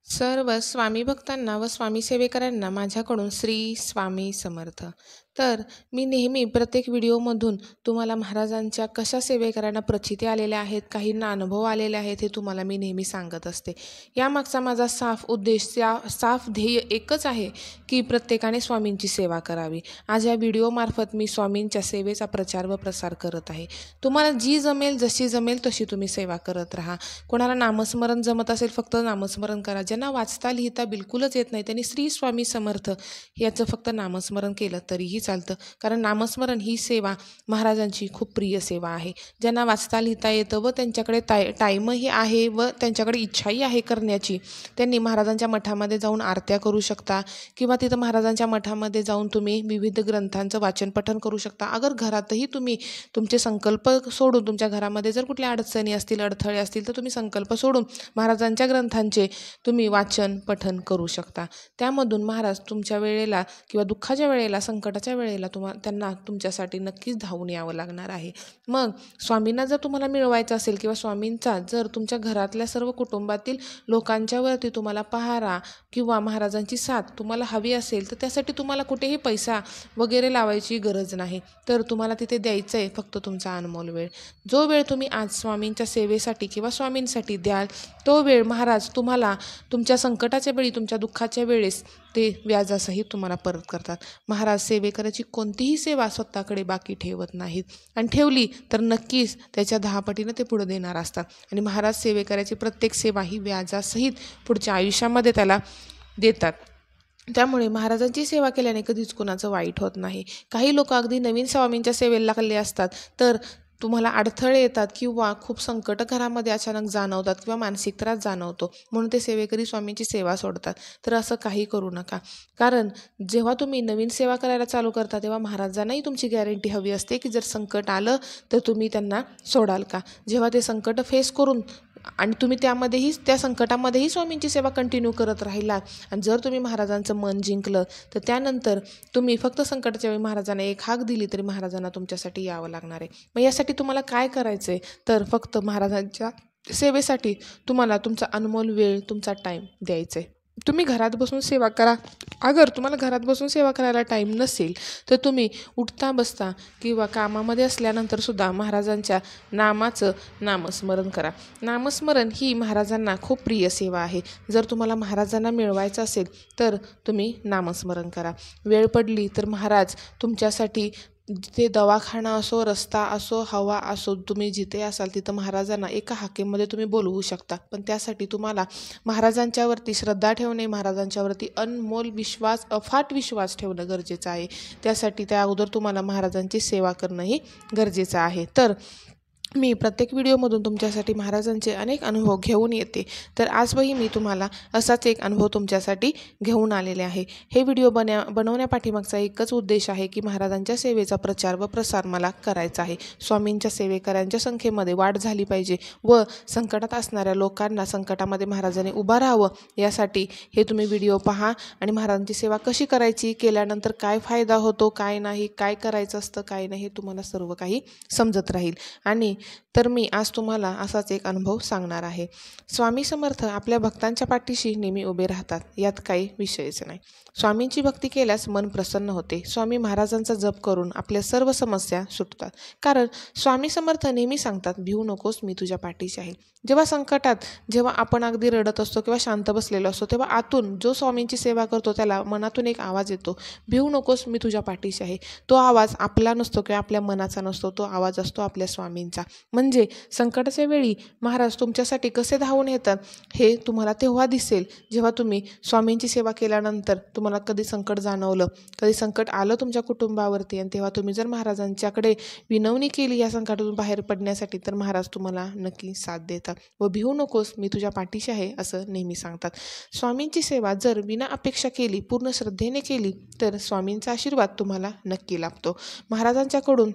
सर्व स्वामी भक्तांना व स्वामी सेवेकरांना माझ्याकडून श्री स्वामी समर्थ. तर मी नेहमी प्रत्येक व्हिडिओमधून तुम्हाला महाराजांच्या कशा सेवेकरांना प्रचिती आलेल्या आहेत, काहींना अनुभव आलेले आहेत, हे तुम्हाला मी नेहमी सांगत असते. यामागचा माझा साफ उद्देश, साफ ध्येय एकच आहे की प्रत्येकाने स्वामींची सेवा करावी. आज या व्हिडिओमार्फत मी स्वामींच्या सेवेचा प्रचार व प्रसार करत आहे. तुम्हाला जी जमेल, जशी जमेल तशी तुम्ही सेवा करत राहा. कोणाला नामस्मरण जमत असेल फक्त नामस्मरण करा. ज्यांना वाचता लिहिता बिलकुलच येत नाही त्यांनी श्री स्वामी समर्थ याचं फक्त नामस्मरण केलं तरीही चालतं, कारण नामस्मरण ही सेवा महाराजांची खूप प्रिय सेवा आहे. ज्यांना वाचता लिहिता येतं व त्यांच्याकडे टाईमही आहे व त्यांच्याकडे इच्छाही आहे करण्याची, त्यांनी महाराजांच्या मठामध्ये जाऊन आरत्या करू शकता किंवा तिथं महाराजांच्या मठामध्ये जाऊन तुम्ही विविध ग्रंथांचं वाचन पठण करू शकता. अगर घरातही तुम्ही तुमचे संकल्प सोडून, तुमच्या घरामध्ये जर कुठल्या अडचणी असतील, अडथळे असतील, तर तुम्ही संकल्प सोडून महाराजांच्या ग्रंथांचे तुम्ही वाचन पठण करू शकता. त्यामधून महाराज तुमच्या वेळेला किंवा दुःखाच्या वेळेला, संकटाच्या वेळेला त्यांना तुमच्यासाठी नक्कीच धावून यावं लागणार आहे. मग स्वामींना जर तुम्हाला मिळवायचं असेल किंवा स्वामींचा जर तुमच्या घरातल्या सर्व कुटुंबातील लोकांच्यावरती तुम्हाला पहारा किंवा महाराजांची साथ तुम्हाला हवी असेल, तर त्यासाठी तुम्हाला कुठेही पैसा वगैरे लावायची गरज नाही. तर तुम्हाला तिथे द्यायचं आहे फक्त तुमचा अनमोल वेळ. जो वेळ तुम्ही आज स्वामींच्या सेवेसाठी किंवा स्वामींसाठी द्याल, तो वेळ महाराज तुम्हाला तुमच्या संकटाच्या वेळी, तुमच्या दुःखाच्या वेळेस ते व्याजासहित तुम्हाला परत करतात. महाराज सेवेकराची कोणतीही सेवा स्वतःकडे बाकी ठेवत नाहीत, आणि ठेवली तर नक्कीच त्याच्या 10 पटीनं ते पुढे देणार असतात. आणि महाराज सेवेकराची प्रत्येक सेवा ही व्याजासहित पुढच्या आयुष्यामध्ये त्याला देतात. त्यामुळे महाराजांची सेवा केल्याने कधीच कोणाचं वाईट होत नाही. काही लोक अगदी नवीन स्वामींच्या सेवेला लागले असतात, तर तुम्हाला अडथळे येतात किंवा खूप संकट घरामध्ये अचानक जाणवतात किंवा मानसिक त्रास जाणवतो, म्हणून ते सेवेकरी स्वामींची सेवा सोडतात. तर असं काही करू नका, कारण जेव्हा तुम्ही नवीन सेवा करायला चालू करता तेव्हा महाराजांनाही तुमची गॅरंटी हवी असते की जर संकट आलं तर तुम्ही त्यांना सोडाल का. जेव्हा ते संकट फेस करून आणि तुम्ही त्या संकटामध्येही स्वामींची सेवा कंटिन्यू करत राहिलात, आणि जर तुम्ही महाराजांचं मन जिंकलं, तर त्यानंतर तुम्ही फक्त संकटाच्या वेळी महाराजांना एक हाक दिली तरी महाराजांना तुमच्यासाठी यावं लागणार आहे. मग यासाठी तुम्हाला काय करायचं आहे, तर फक्त महाराजांच्या सेवेसाठी तुम्हाला तुमचा अनमोल वेळ, तुमचा टाईम द्यायचा आहे. तुम्ही घरात बसून सेवा करा. अगर तुम्हाला घरात बसून सेवा करायला टाईम नसेल, तर तुम्ही उठता बसता किंवा कामामध्ये असल्यानंतर सुद्धा महाराजांच्या नामाचं नामस्मरण करा. नामस्मरण ही महाराजांना खूप प्रिय सेवा आहे. जर तुम्हाला महाराजांना मिळवायचं असेल तर तुम्ही नामस्मरण करा. वेळ पडली तर महाराज तुमच्यासाठी, जिथे दवाखाना असो, रस्ता असो, हवा असो, तुम्ही जिथे असाल तिथं महाराजांना एका हाकेमध्ये तुम्ही बोलवू शकता. पण त्यासाठी तुम्हाला महाराजांच्यावरती श्रद्धा ठेवणे, महाराजांच्यावरती अनमोल विश्वास, अफाट विश्वास ठेवणं गरजेचं आहे. त्यासाठी त्या अगोदर तुम्हाला महाराजांची सेवा करणंही गरजेचं आहे. तर मी प्रत्येक व्हिडिओमधून तुमच्यासाठी महाराजांचे अनेक अनुभव घेऊन येते. तर आजही मी तुम्हाला असाच एक अनुभव तुमच्यासाठी घेऊन आलेले आहे. हे व्हिडिओ बनवण्यापाठीमागचा एकच उद्देश आहे की महाराजांच्या सेवेचा प्रचार व प्रसार मला करायचा आहे. स्वामींच्या सेवेकरांच्या संख्येमध्ये वाढ झाली पाहिजे व संकटात असणाऱ्या लोकांना संकटामध्ये महाराजांनी उभा राहावं, यासाठी हे तुम्ही व्हिडिओ पहा. आणि महाराजांची सेवा कशी करायची, केल्यानंतर काय फायदा होतो, काय नाही, काय करायचं असतं, काय नाही, हे तुम्हाला सर्व काही समजत राहील. आणि तर मी आज तुम्हाला असाच एक अनुभव सांगणार आहे. स्वामी समर्थ आपल्या भक्तांच्या पाठीशी नेहमी उभे राहतात, यात काही विषयच नाही. स्वामींची भक्ती केल्यास मन प्रसन्न होते. स्वामी महाराजांचा जप करून आपल्या सर्व समस्या सुटतात. कारण स्वामी समर्थ नेहमी सांगतात, भिवू नकोस, मी तुझ्या पाठीशी आहे. जेव्हा संकटात, जेव्हा आपण अगदी रडत असतो किंवा शांत बसलेलो असतो, तेव्हा आतून जो स्वामींची सेवा करतो त्याला मनातून एक आवाज येतो, भिवू नकोस, मी तुझ्या पाठीशी आहे. तो आवाज आपला नसतो किंवा आपल्या मनाचा नसतो, तो आवाज असतो आपल्या स्वामींचा. म्हणजे संकटाच्या वेळी महाराज तुमच्यासाठी कसे धावून येतात हे तुम्हाला तेव्हा दिसेल जेव्हा तुम्ही स्वामींची सेवा केल्यानंतर तुम्हाला कधी संकट जाणवलं, कधी संकट आलं तुमच्या कुटुंबावरती, आणि तेव्हा तुम्ही जर महाराजांच्याकडे विनवणी केली या संकटातून बाहेर पडण्यासाठी, तर महाराज तुम्हाला नक्की साथ देतात व भिवू नकोस, मी तुझ्या पाठीशी आहे असं नेहमी सांगतात. स्वामींची सेवा जर विना अपेक्षा केली, पूर्ण श्रद्धेने केली, तर स्वामींचा आशीर्वाद तुम्हाला नक्की लाभतो. महाराजांच्याकडून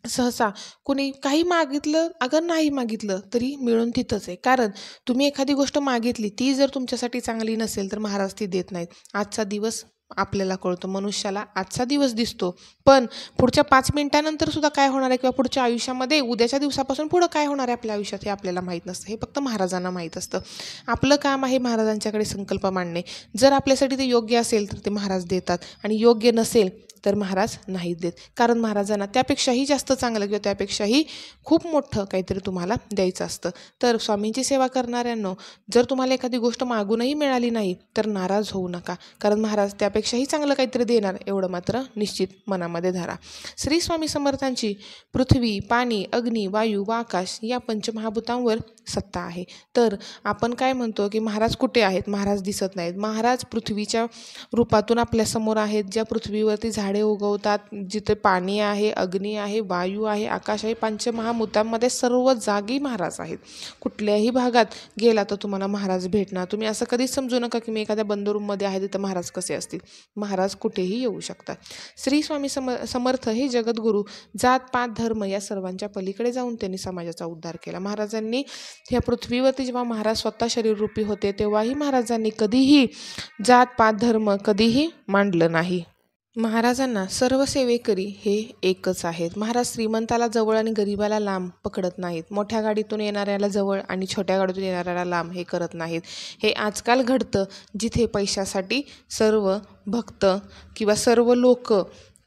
सहसा कुणी काही मागितलं, अगर नाही मागितलं तरी मिळून तिथंच आहे. कारण तुम्ही एखादी गोष्ट मागितली, ती जर तुमच्यासाठी चांगली नसेल तर महाराज ती देत नाहीत. आजचा दिवस आपल्याला कळतं, मनुष्याला आजचा दिवस दिसतो, पण पुढच्या 5 मिनिटानंतर सुद्धा काय होणार आहे किंवा पुढच्या आयुष्यामध्ये उद्याच्या दिवसापासून पुढं काय होणार आहे आपल्या आयुष्यात हे आपल्याला माहीत नसतं. हे फक्त महाराजांना माहीत असतं. आपलं काम आहे महाराजांच्याकडे संकल्प मांडणे. जर आपल्यासाठी ते योग्य असेल तर ते महाराज देतात आणि योग्य नसेल तर महाराज नाहीत देत. कारण महाराजांना त्यापेक्षाही जास्त चांगलं किंवा त्यापेक्षाही खूप मोठं काहीतरी तुम्हाला द्यायचं असतं. तर स्वामींची सेवा करणाऱ्यांनो, जर तुम्हाला एखादी गोष्ट मागूनही मिळाली नाही तर नाराज होऊ नका, कारण महाराज त्यापेक्षाही चांगलं काहीतरी देणार एवढं मात्र निश्चित मनामध्ये धरा. श्री स्वामी समर्थांची पृथ्वी, पाणी, अग्नी, वायू व आकाश या पंचमहाभूतांवर सत्ता आहे. तर आपण काय म्हणतो की महाराज कुठे आहेत? महाराज दिसत नाहीत. महाराज पृथ्वीच्या रूपातून आपल्यासमोर आहेत, ज्या पृथ्वीवरती झाडे उगवतात, जिथे पाणी आहे, अग्नी आहे, वायू आहे, आकाश आहे, पंचमहाभूतांमध्ये सर्व जागी महाराज आहेत. कुठल्याही भागात गेला तर तुम्हाला महाराज भेटणार. तुम्ही असं कधीच समजू नका की मी एखाद्या बंद रूममध्ये आहे तिथं महाराज कसे असतील. महाराज कुठेही येऊ शकतात. श्री स्वामी समर्थ हे जगद्गुरू जात पात धर्म या सर्वांच्या पलीकडे जाऊन त्यांनी समाजाचा उद्धार केला. महाराजांनी ह्या पृथ्वीवरती जेव्हा महाराज स्वतः शरीररूपी होते तेव्हाही महाराजांनी कधीही जात पात धर्म कधीही मांडलं नाही. महाराजांना सर्व सेवेकरी हे एकच आहेत. महाराज श्रीमंताला जवळ आणि गरिबाला लांब पकडत नाहीत. मोठ्या गाडीतून येणाऱ्याला जवळ आणि छोट्या गाडीतून येणाऱ्याला लांब हे करत नाहीत. हे आजकाल घडतं, जिथे पैशासाठी सर्व भक्त किंवा सर्व लोक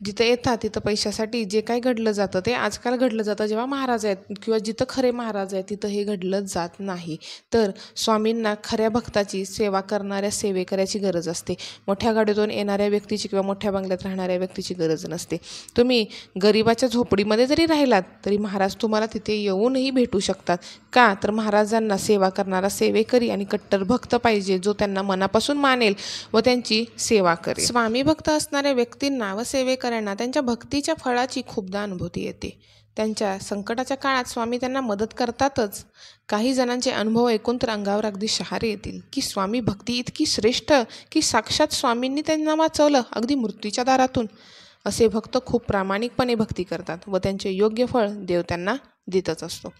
जिथं येतात तिथं पैशासाठी जे काय घडलं जातं ते आजकाल घडलं जातं. जेव्हा महाराज आहेत किंवा जिथं खरे महाराज आहेत तिथं हे घडलं जात नाही. तर स्वामींना खऱ्या भक्ताची सेवा करणाऱ्या सेवेकऱ्याची गरज असते. मोठ्या गाडीतून येणाऱ्या व्यक्तीची किंवा मोठ्या बंगल्यात राहणाऱ्या व्यक्तीची गरज नसते. तुम्ही गरिबाच्या झोपडीमध्ये जरी राहिलात तरी महाराज तुम्हाला तिथे येऊनही भेटू शकतात. का तर महाराजांना सेवा करणारा सेवेकरी आणि कट्टर भक्त पाहिजे, जो त्यांना मनापासून मानेल व त्यांची सेवा करेल. स्वामी भक्त असणाऱ्या व्यक्तींना व सेवेकऱ्यांना त्यांच्या भक्तीच्या फळाची खूपदा अनुभूती येते. त्यांच्या संकटाच्या काळात स्वामी त्यांना मदत करतातच. काही जणांचे अनुभव ऐकून तर अंगावर अगदी शहारे येतील की स्वामी भक्ती इतकी श्रेष्ठ की साक्षात स्वामींनी त्यांना वाचवलं अगदी मृत्यूच्या दारातून. असे भक्त खूप प्रामाणिकपणे भक्ती करतात व त्यांचे योग्य फळ देव त्यांना देतच असतो.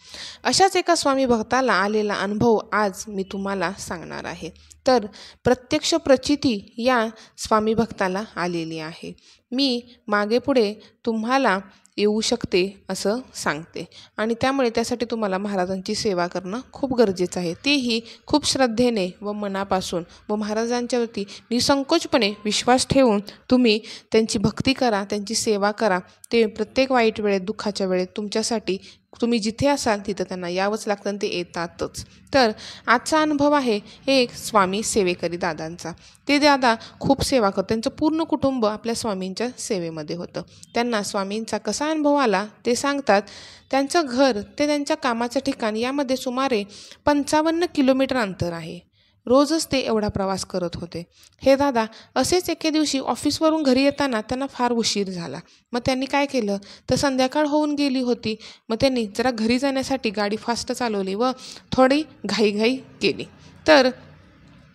अशाच एका स्वामी भक्ताला आलेला अनुभव आज मी तुम्हाला सांगणार आहे. तर प्रत्यक्ष प्रचिती या स्वामी भक्ताला आलेली आहे. मी मागे पुढे तुम्हाला येऊ शकते असं सांगते आणि त्यामुळे त्यासाठी तुम्हाला महाराजांची सेवा करणं खूप गरजेचं आहे. तेही खूप श्रद्धेने व मनापासून व महाराजांच्यावरती निसंकोचपणे विश्वास ठेवून तुम्ही त्यांची भक्ती करा, त्यांची सेवा करा. ते प्रत्येक वाईट वेळेत, दुःखाच्या वेळेत तुमच्यासाठी तुम्ही जिथे असाल तिथं त्यांना यावंच लागतं आणि ते येतातच. तर आजचा अनुभव आहे एक स्वामी सेवेकरी दादांचा. ते दादा खूप सेवा करतात. त्यांचं पूर्ण कुटुंब आपल्या स्वामींच्या सेवेमध्ये होतं. त्यांना स्वामींचा कसा अनुभव आला ते सांगतात. त्यांचं घर ते त्यांच्या कामाचं ठिकाण यामध्ये सुमारे 55 किलोमीटर अंतर आहे. रोजच ते एवढा प्रवास करत होते. हे दादा असेच एके दिवशी ऑफिसवरून घरी येताना त्यांना फार उशीर झाला. मग त्यांनी काय केलं तर संध्याकाळ होऊन गेली होती. मग त्यांनी जरा घरी जाण्यासाठी गाडी फास्ट चालवली व थोडी घाईघाई केली. तर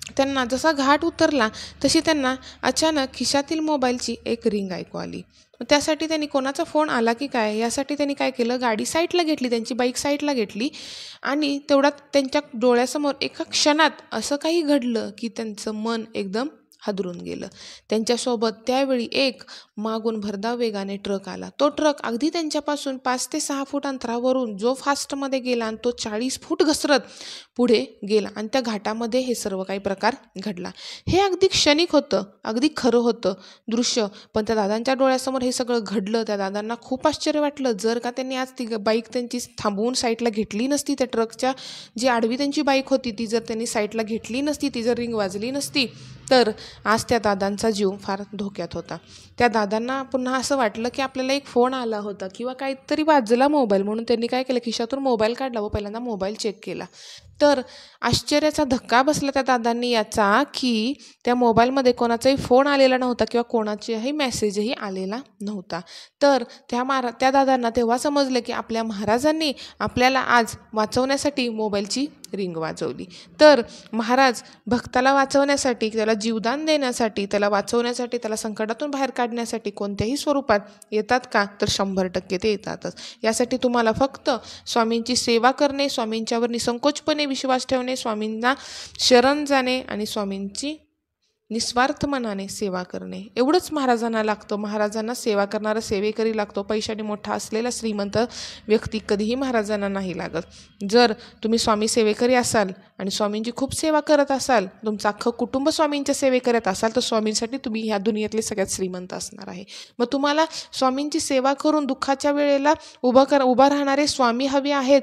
त्यांना जसा घाट उतरला तशी त्यांना अचानक खिशातील मोबाईलची एक रिंग ऐकू आली. त्यासाठी त्यांनी कोणाचा फोन आला की काय यासाठी त्यांनी काय केलं, गाडी साईडला घेतली, त्यांची बाईक साईडला घेतली आणि तेवढ्यात त्यांच्या डोळ्यासमोर एका क्षणात असं काही घडलं की त्यांचं मन एकदम हादरून गेलं. त्यांच्यासोबत त्यावेळी एक मागून भरधाव वेगाने ट्रक आला. तो ट्रक अगदी त्यांच्यापासून 5 ते 6 फूट अंतरावरून जो फास्टमध्ये गेला आणि तो 40 फूट घसरत पुढे गेला आणि त्या घाटामध्ये हे सर्व काही प्रकार घडला. हे अगदी क्षणिक होतं, अगदी खरं होतं दृश्य. पण त्या दादांच्या डोळ्यासमोर हे सगळं घडलं. त्या दादांना खूप आश्चर्य वाटलं. जर का त्यांनी आज ती बाईक त्यांची थांबवून साईडला घेतली नसती, त्या ट्रकच्या जी आडवी त्यांची बाईक होती ती जर त्यांनी साईडला घेतली नसती, ती जर रिंग वाजली नसती तर आज त्या दादांचा जीव फार धोक्यात होता. त्या दादांना पुन्हा असं वाटलं की आपल्याला एक फोन आला होता किंवा काहीतरी वाजला मोबाईल, म्हणून त्यांनी काय केलं, खिशातून मोबाईल काढला व पहिल्यांदा मोबाईल चेक केला. तर आश्चर्याचा धक्का बसला त्या दादांनी याचा की त्या मोबाईलमध्ये कोणाचाही फोन आलेला नव्हता किंवा कोणाचाही मेसेजही आलेला नव्हता. तर त्या दादांना तेव्हा समजलं की आपल्या महाराजांनी आपल्याला आज वाचवण्यासाठी मोबाईलची रिंग वाजवली. तर महाराज भक्ताला वाचवण्यासाठी, त्याला जीवदान देण्यासाठी, त्याला वाचवण्यासाठी, त्याला संकटातून बाहेर काढण्यासाठी कोणत्याही स्वरूपात येतात का तर 100% ते येतातच. यासाठी तुम्हाला फक्त स्वामींची सेवा करणे, स्वामींच्यावर निसंकोचपणे विश्वास ठेवणे, स्वामींना शरण जाणे आणि स्वामींची निस्वार्थ मनाने सेवा करणे एवढंच महाराजांना लागतं. महाराजांना सेवा करणारा सेवेकरी लागतो. पैशाने मोठा असलेला श्रीमंत व्यक्ती कधीही महाराजांना नाही लागत. जर तुम्ही स्वामी सेवेकरी असाल आणि स्वामींची खूप सेवा करत असाल, तुमचं अख्खं कुटुंब स्वामींच्या सेवे करत असाल, तर स्वामींसाठी तुम्ही ह्या दुनियेतले सगळ्यात श्रीमंत असणार आहे. मग तुम्हाला स्वामींची सेवा करून दुःखाच्या वेळेला उभा राहणारे स्वामी हवे आहेत,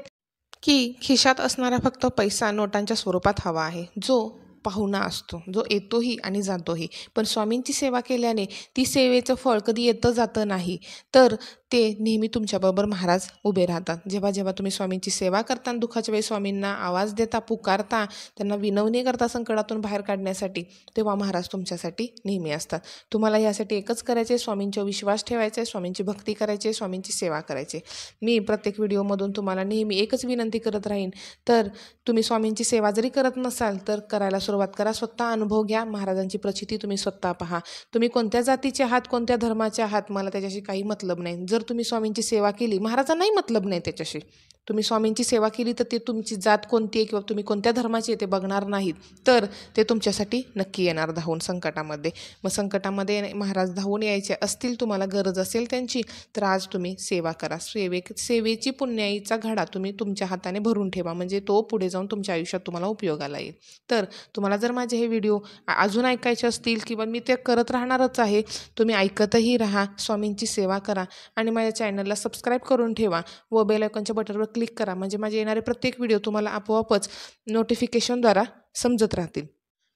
की खिशात असणारा फक्त पैसा नोटांच्या स्वरूपात हवा आहे, जो पाहुणा असतो, जो येतोही आणि जातोही. पण स्वामींची सेवा केल्याने ती सेवेचं फळ कधी येतं जातं नाही, तर ते नेहमी तुमच्याबरोबर महाराज उभे राहतात. जेव्हा जेव्हा तुम्ही स्वामींची सेवा करता, दुःखाच्या वेळी स्वामींना आवाज देता, पुकारता, त्यांना विनवणी करता संकटातून बाहेर काढण्यासाठी, तेव्हा महाराज तुमच्यासाठी नेहमी असतात. तुम्हाला यासाठी एकच करायचे, स्वामींच्यावर विश्वास ठेवायचा आहे, स्वामींची भक्ती करायची, स्वामींची सेवा करायची. मी प्रत्येक व्हिडिओमधून तुम्हाला नेहमी एकच विनंती करत राहीन, तर तुम्ही स्वामींची सेवा जरी करत नसाल तर करायला सुरुवात करा. स्वतः अनुभव घ्या. महाराजांची प्रचिती तुम्ही स्वतः पहा. तुम्ही कोणत्या जातीचे आहात, कोणत्या धर्माचे आहात, मला त्याच्याशी काही मतलब नाही. जर तुम्ही स्वामींची सेवा केली, महाराजांनाही मतलब नाही त्याच्याशी. तुम्ही स्वामींची सेवा केली तर ते तुमची जात कोणती आहे किंवा तुम्ही कोणत्या धर्माची आहे ते बघणार नाहीत, तर ते तुमच्यासाठी नक्की येणार धावून संकटामध्ये. मग संकटामध्ये महाराज धावून यायचे असतील, तुम्हाला गरज असेल त्यांची, तर आज तुम्ही सेवा करा. सेवेची पुण्याईचा घडा तुम्ही तुमच्या हाताने भरून ठेवा, म्हणजे तो पुढे जाऊन तुमच्या आयुष्यात तुम्हाला उपयोगाला येईल. तर तुम्हाला जर माझे हे व्हिडिओ अजून ऐकायचे असतील किंवा मी ते करत राहणारच आहे, तुम्ही ऐकतही राहा, स्वामींची सेवा करा आणि माझ्या चॅनलला सबस्क्राईब करून ठेवा व बेल आयकॉनच्या बटनवर क्लिक करा, म्हणजे माझे येणारे प्रत्येक व्हिडिओ तुम्हाला आपोआपच नोटिफिकेशनद्वारा समजत राहतील.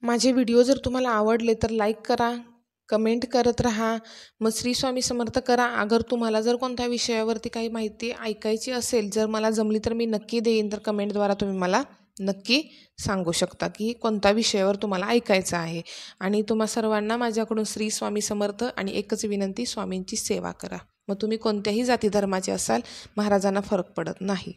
माझे व्हिडिओ जर तुम्हाला आवडले तर लाईक करा, कमेंट करत राहा. मग श्री स्वामी समर्थ करा. अगर तुम्हाला जर कोणत्या विषयावरती काही माहिती ऐकायची असेल, जर मला जमली तर मी नक्की देईन, तर कमेंटद्वारा तुम्ही मला नक्की सांगू शकता की कोणत्या विषयावर तुम्हाला ऐकायचं आहे. आणि तुम्हा सर्वांना माझ्याकडून श्री स्वामी समर्थ आणि एकच विनंती, स्वामींची सेवा करा. मग तुम्ही कोणत्याही जाती धर्माचे असाल, महाराजांना फरक पडत नाही.